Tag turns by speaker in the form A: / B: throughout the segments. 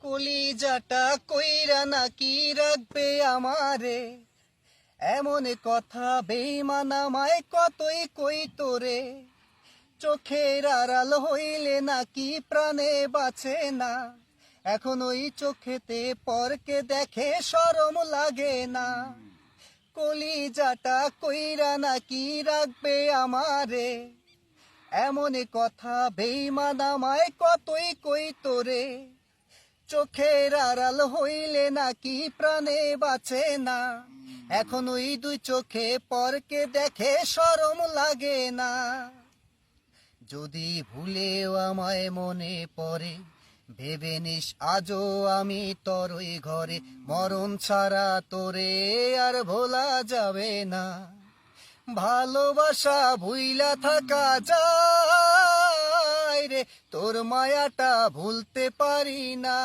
A: কলিজাটা কইরা নাকি রাখবে আমারে, এমন কথা বেঈমান আমায় কতই কই তোরে। চোখের আড়াল হইলে নাকি প্রাণে বাঁচে না, এখন ওই চোখেতে পরকে দেখে শরম লাগে না। কলিজাটা কইরা নাকি রাখবে আমারে, এমন কথা বেঈমান আমায় কতই কই তোরে। চোখের আড়াল হইলে নাকি প্রাণে বাঁচে না, এখন ওই দুই চোখে পরকে দেখে শরম লাগে না। যদি ভুলেও আমায় মনে পড়ে, ভেবে নিস আজও আমি তরই ঘরে। মরণ ছাড়া তোরে আর ভোলা যাবে না, ভালোবাসা ভুইলা থাকা যায় রে, তোর মায়াটা ভুলতে পারি না।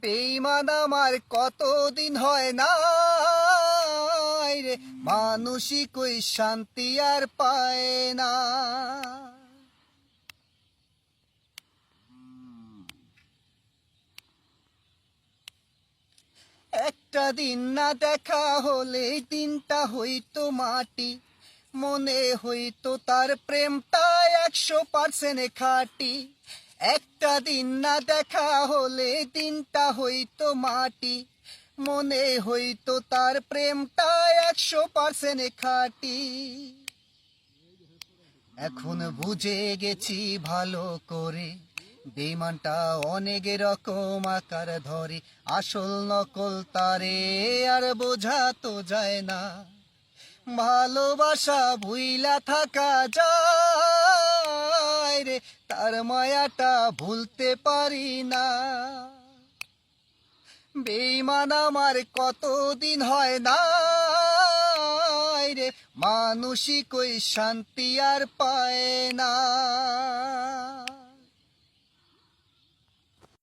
A: বেঈমান আমার কতদিন হয় না রে, মানুষই কই শান্তি আর পায় না। একটা দিন না দেখা হলে দিনটা হইতো মাটি, মনে হইতো তার প্রেমটা 100% খাঁটি। একটা দিন না দেখা হলে দিনটা হইতো মাটি, মনে হইতো তার প্রেমটা 100% খাঁটি। এখন বুঝে গেছি ভালো করে, বেঈমানটা অনেক রকম আকার ধরে। আসল নকল তারে আর বোঝা তো যায় না, ভালোবাসা ভুইলা থাকা যায় রে, তার মায়াটা ভুলতে পারি না। বেঈমান আমার কতদিন হয় না রে, মানুষই কই শান্তি আর পায় না।